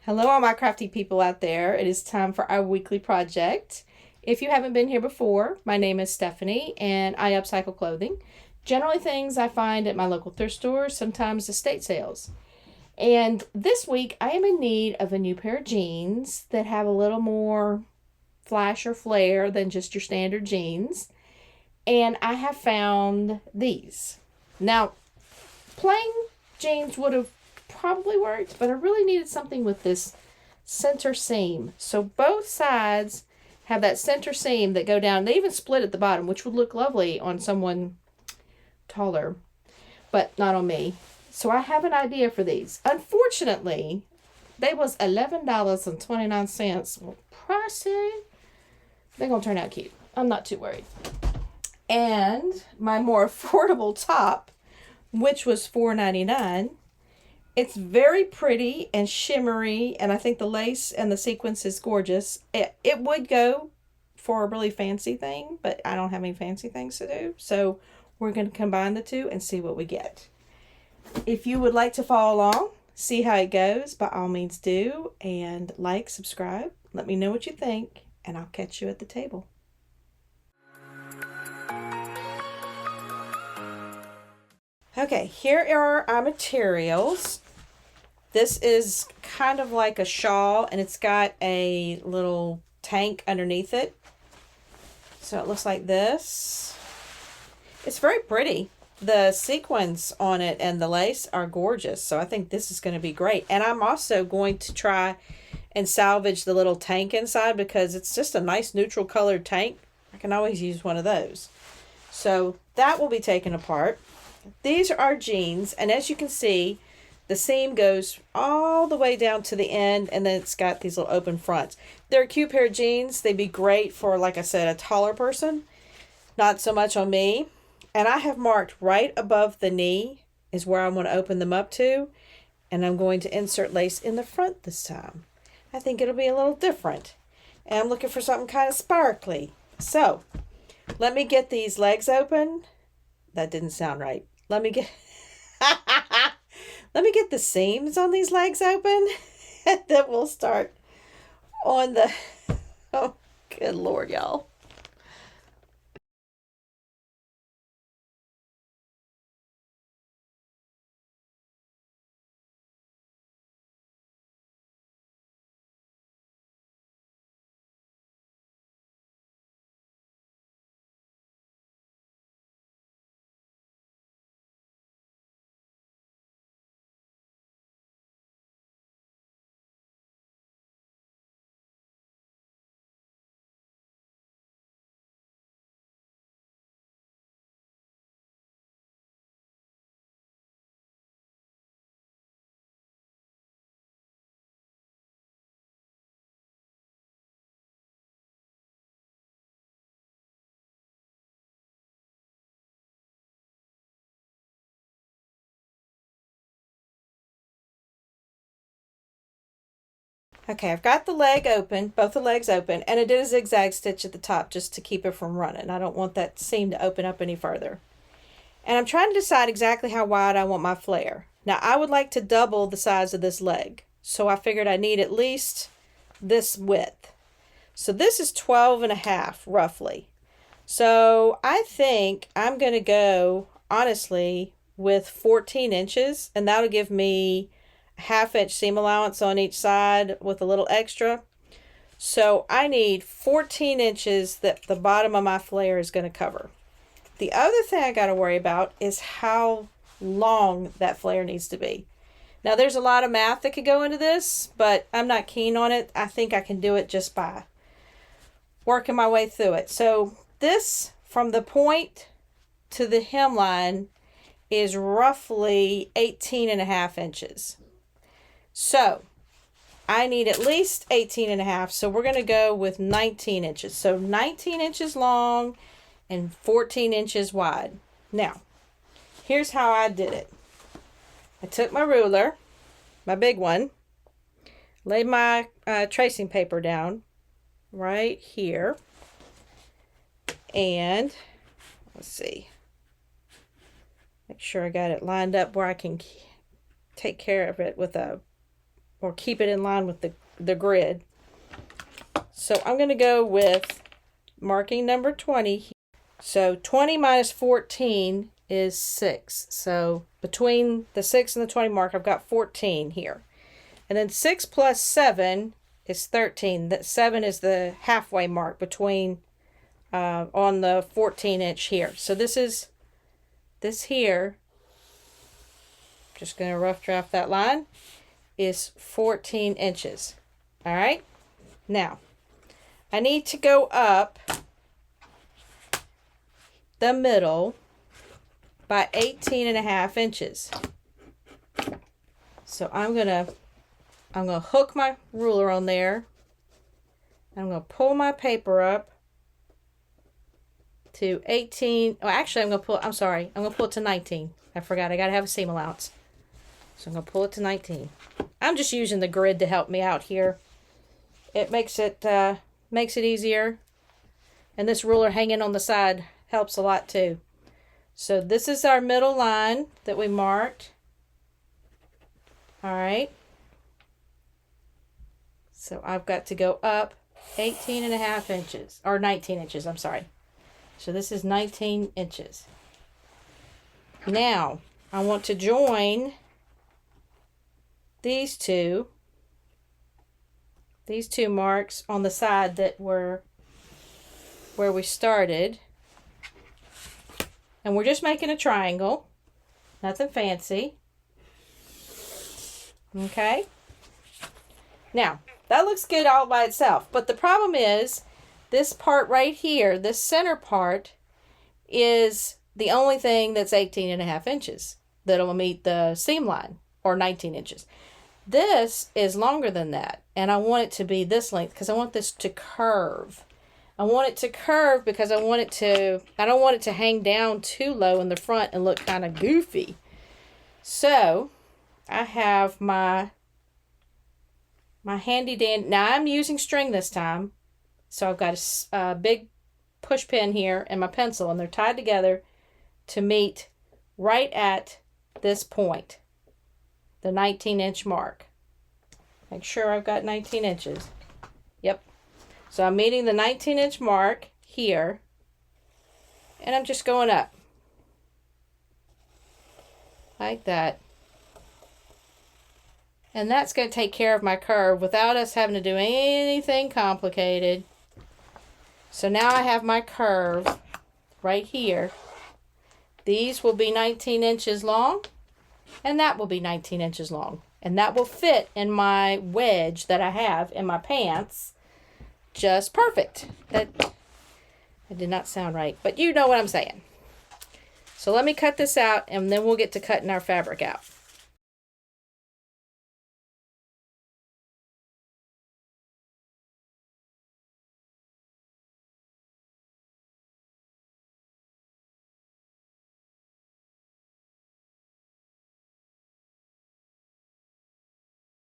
Hello, all my crafty people out there. It is time for our weekly project. If you haven't been here before, my name is Stephanie and I upcycle clothing. Generally, things I find at my local thrift stores, sometimes estate sales. And this week, I am in need of a new pair of jeans that have a little more flash or flare than just your standard jeans. And I have found these. Now, plain jeans would have probably worked, but I really needed something with this center seam. So both sides have that center seam that go down. They even split at the bottom, which would look lovely on someone taller, but not on me. So I have an idea for these. Unfortunately, they was $11.29. Well, pricey. They're going to turn out cute. I'm not too worried. And my more affordable top, which was $4.99. It's very pretty and shimmery, and I think the lace and the sequence is gorgeous. It would go for a really fancy thing, but I don't have any fancy things to do. So we're going to combine the two and see what we get. If you would like to follow along, see how it goes, by all means do. And like, subscribe, let me know what you think, and I'll catch you at the table. Okay, here are our materials. This is kind of like a shawl, and it's got a little tank underneath it. So it looks like this. It's very pretty. The sequins on it and the lace are gorgeous. So I think this is going to be great. And I'm also going to try and salvage the little tank inside because it's just a nice neutral colored tank. I can always use one of those. So that will be taken apart. These are our jeans, and as you can see, the seam goes all the way down to the end, and then it's got these little open fronts. They're a cute pair of jeans. They'd be great for, like I said, a taller person. Not so much on me. And I have marked right above the knee is where I'm going to open them up to, and I'm going to insert lace in the front this time. I think it'll be a little different. And I'm looking for something kind of sparkly. So, let me get these legs open. That didn't sound right. Let me get the seams on these legs open, and then we'll start on the, oh, good Lord, y'all. Okay, I've got the leg open, both the legs open, and I did a zigzag stitch at the top just to keep it from running. I don't want that seam to open up any further. And I'm trying to decide exactly how wide I want my flare. Now, I would like to double the size of this leg, so I figured I need at least this width. So this is 12 and a half, roughly. So I think I'm going to go, honestly, with 14 inches, and that'll give me half-inch seam allowance on each side with a little extra. So I need 14 inches that the bottom of my flare is going to cover. The other thing I got to worry about is how long that flare needs to be. Now, there's a lot of math that could go into this, but I'm not keen on it. I think I can do it just by working my way through it. So this, from the point to the hemline, is roughly 18 and a half inches. So I need at least 18 and a half. So we're going to go with 19 inches. So 19 inches long and 14 inches wide. Now, here's how I did it. I took my ruler, my big one, laid my tracing paper down right here. And let's see. Make sure I got it lined up where I can take care of it with a or keep it in line with the grid. So I'm going to go with marking number 20. So 20 minus 14 is 6. So between the 6 and the 20 mark, I've got 14 here. And then 6 plus 7 is 13. That 7 is the halfway mark between on the 14-inch here. So this here, just going to rough draft that line, is 14 inches. All right. Now, I need to go up the middle by 18.5 inches. So I'm gonna hook my ruler on there. I'm gonna pull my paper up to 18. Oh, actually, I'm gonna pull it to 19. I forgot, I gotta have a seam allowance. So I'm gonna pull it to 19. I'm just using the grid to help me out here. It makes it easier. And this ruler hanging on the side helps a lot too. So this is our middle line that we marked. All right. So I've got to go up 18.5 inches, or 19 inches, I'm sorry. So this is 19 inches. Now, I want to join these two marks on the side that were where we started. And we're just making a triangle. Nothing fancy. Okay. Now, that looks good all by itself. But the problem is, this part right here, this center part, is the only thing that's 18.5 inches that'll meet the seam line, or 19 inches. This is longer than that, and I want it to be this length because I want this to curve. I want it to curve because I don't want it to hang down too low in the front and look kind of goofy. So I have my handy dandy. Now I'm using string this time. So I've got a big push pin here and my pencil, and they're tied together to meet right at this point, the 19-inch mark. Make sure I've got 19 inches. Yep. So I'm meeting the 19-inch mark here, and I'm just going up like that. And that's going to take care of my curve without us having to do anything complicated. So now I have my curve right here. These will be 19 inches long, and that will be 19 inches long. And that will fit in my wedge that I have in my pants just perfect. That did not sound right, but you know what I'm saying. So let me cut this out, and then we'll get to cutting our fabric out.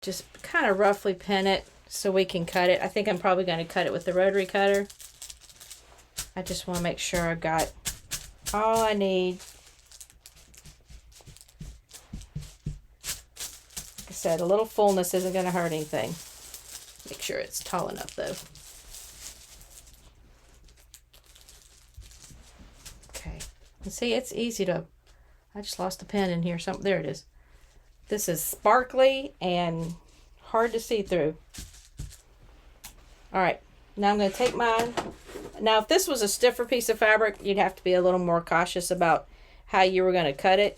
Just kind of roughly pin it so we can cut it. I think I'm probably going to cut it with the rotary cutter. I just want to make sure I've got all I need. Like I said, a little fullness isn't going to hurt anything. Make sure it's tall enough though. Okay. And see, it's easy to, I just lost a pen in here. There it is. This is sparkly and hard to see through. All right, now I'm going to take mine. Now, if this was a stiffer piece of fabric, you'd have to be a little more cautious about how you were going to cut it.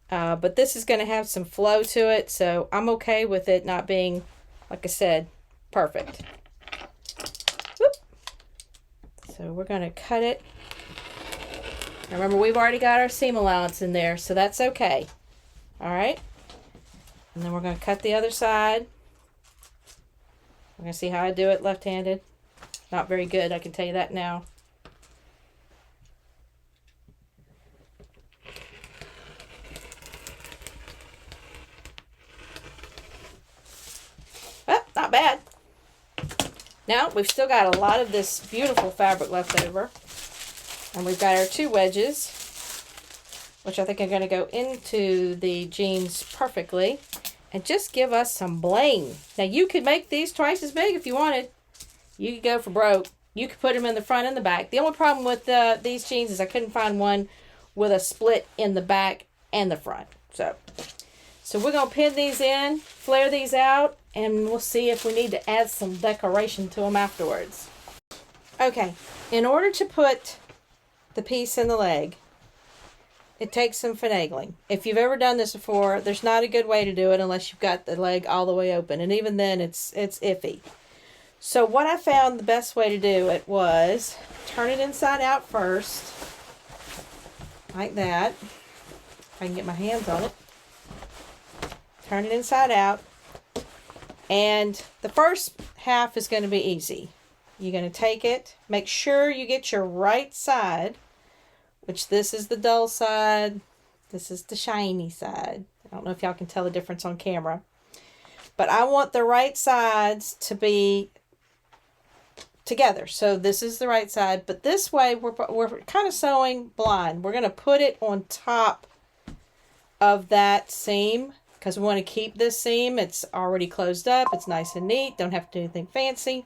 But this is going to have some flow to it, so I'm okay with it not being, like I said, perfect. Whoop. So we're going to cut it. Now remember, we've already got our seam allowance in there, so that's okay. All right, and then we're going to cut the other side. We're going to see how I do it left-handed. Not very good, I can tell you that now. Well, not bad. Now, we've still got a lot of this beautiful fabric left over. And we've got our two wedges, which I think are going to go into the jeans perfectly. and just give us some bling. Now you could make these twice as big if you wanted. You could go for broke. You could put them in the front and the back. The only problem with these jeans is I couldn't find one with a split in the back and the front. So we're going to pin these in, flare these out, and we'll see if we need to add some decoration to them afterwards. Okay, in order to put the piece in the leg, it takes some finagling. If you've ever done this before, there's not a good way to do it unless you've got the leg all the way open. And even then, it's iffy. So what I found the best way to do it was turn it inside out first. Like that. If I can get my hands on it. Turn it inside out. And the first half is going to be easy. You're going to take it. Make sure you get your right side, which this is the dull side. This is the shiny side. I don't know if y'all can tell the difference on camera. But I want the right sides to be together. So this is the right side. But this way, we're kind of sewing blind. We're going to put it on top of that seam because we want to keep this seam. It's already closed up. It's nice and neat. Don't have to do anything fancy.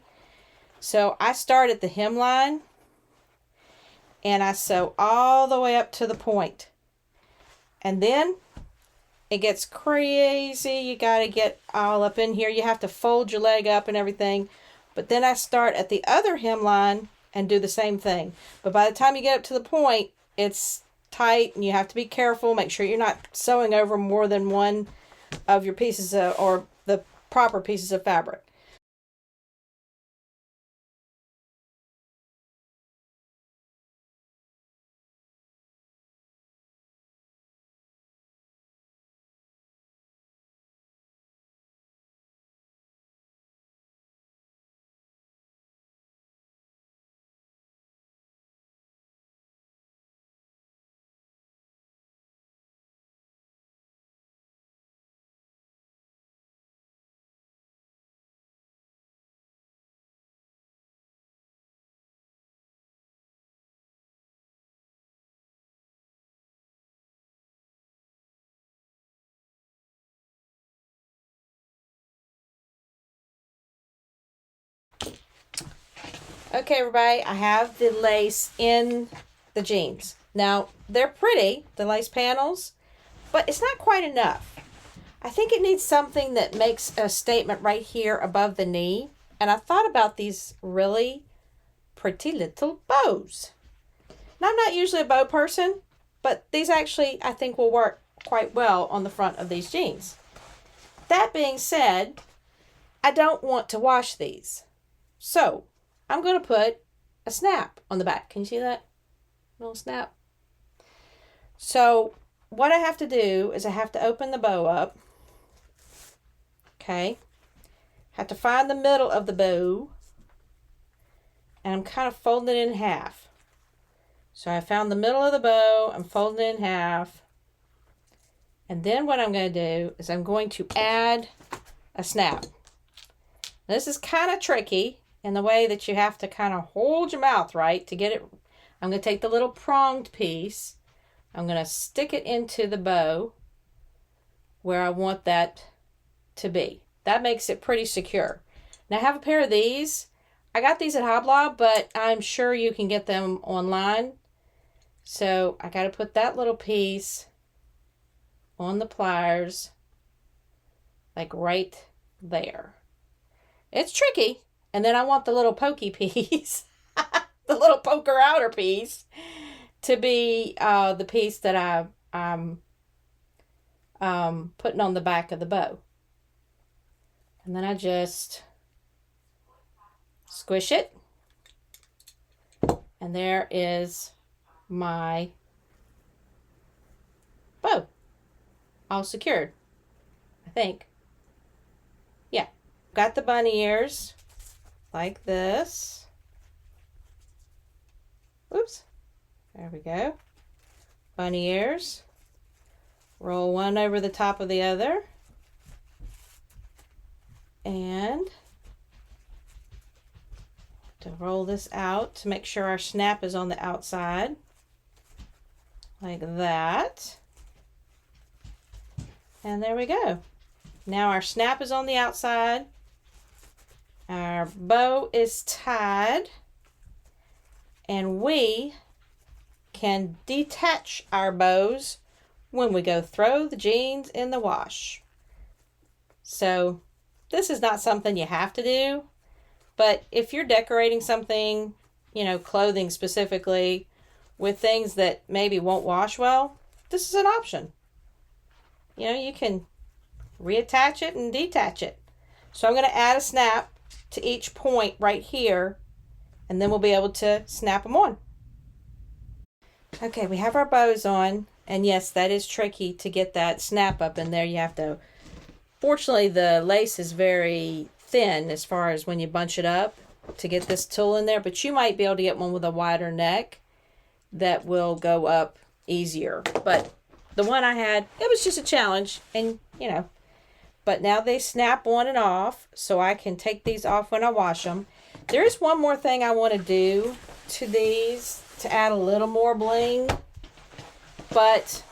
So I start at the hemline and I sew all the way up to the point. And then it gets crazy. You got to get all up in here. You have to fold your leg up and everything. But then I start at the other hemline and do the same thing. But by the time you get up to the point, it's tight and you have to be careful. Make sure you're not sewing over more than one of your pieces or the proper pieces of fabric. Okay, everybody, I have the lace in the jeans. Now, they're pretty, the lace panels, but it's not quite enough. I think it needs something that makes a statement right here above the knee. And I thought about these really pretty little bows. Now, I'm not usually a bow person, but these actually, I think, will work quite well on the front of these jeans. That being said, I don't want to wash these. So, I'm going to put a snap on the back. Can you see that? Little snap. So, what I have to do is I have to open the bow up. Okay. Have to find the middle of the bow. And I'm kind of folding it in half. So I found the middle of the bow. I'm folding it in half. And then what I'm going to do is I'm going to add a snap. Now, this is kind of tricky in the way that you have to kind of hold your mouth right to get it. I'm going to take the little pronged piece. I'm going to stick it into the bow where I want that to be. That makes it pretty secure. Now I have a pair of these. I got these at Hoblob, but I'm sure you can get them online. So I got to put that little piece on the pliers, like right there. It's tricky. And then I want the little pokey piece, the little poker outer piece, to be the piece that I'm putting on the back of the bow. And then I just squish it. And there is my bow. All secured, I think. Yeah. Got the bunny ears like this. Oops. There we go. Bunny ears. Roll one over the top of the other. And to roll this out to make sure our snap is on the outside. Like that. And there we go. Now our snap is on the outside. Our bow is tied. And we can detach our bows when we go throw the jeans in the wash. So this is not something you have to do, but if you're decorating something, clothing specifically, with things that maybe won't wash well, this is an option. You can reattach it and detach it. So I'm going to add a snap to each point right here, and then we'll be able to snap them on. Okay, we have our bows on, and yes, that is tricky to get that snap up in there. You have to, fortunately the lace is very thin as far as when you bunch it up to get this tulle in there, but you might be able to get one with a wider neck that will go up easier. But the one I had, it was just a challenge, and but now they snap on and off, so I can take these off when I wash them. There is one more thing I want to do to these to add a little more bling, but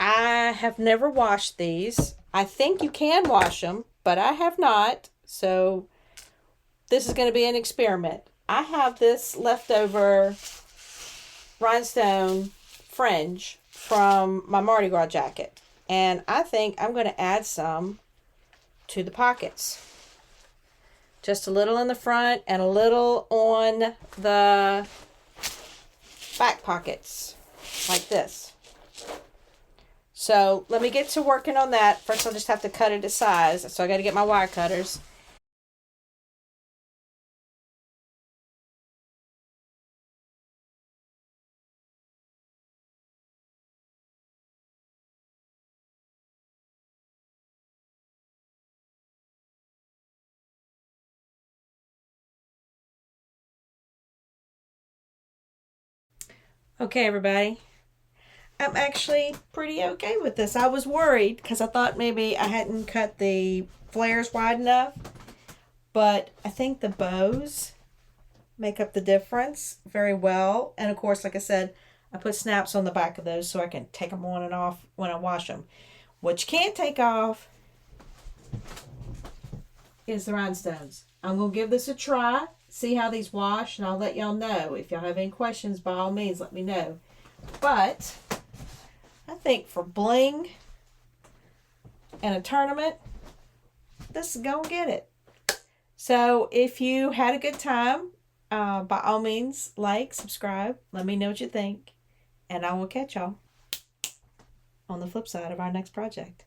I have never washed these. I think you can wash them, but I have not, so this is going to be an experiment. I have this leftover rhinestone fringe from my Mardi Gras jacket, and I think I'm going to add some to the pockets. Just a little in the front and a little on the back pockets, like this. So let me get to working on that. First I'll just have to cut it to size, so I got to get my wire cutters. Okay, everybody, I'm actually pretty okay with this. I was worried because I thought maybe I hadn't cut the flares wide enough, but I think the bows make up the difference very well. And of course, like I said, I put snaps on the back of those so I can take them on and off when I wash them. What you can't take off is the rhinestones. I'm going to give this a try, see how these wash, and I'll let y'all know. If y'all have any questions, by all means, let me know. But I think for bling and a tournament, this is going to get it. So if you had a good time, by all means, like, subscribe, let me know what you think, and I will catch y'all on the flip side of our next project.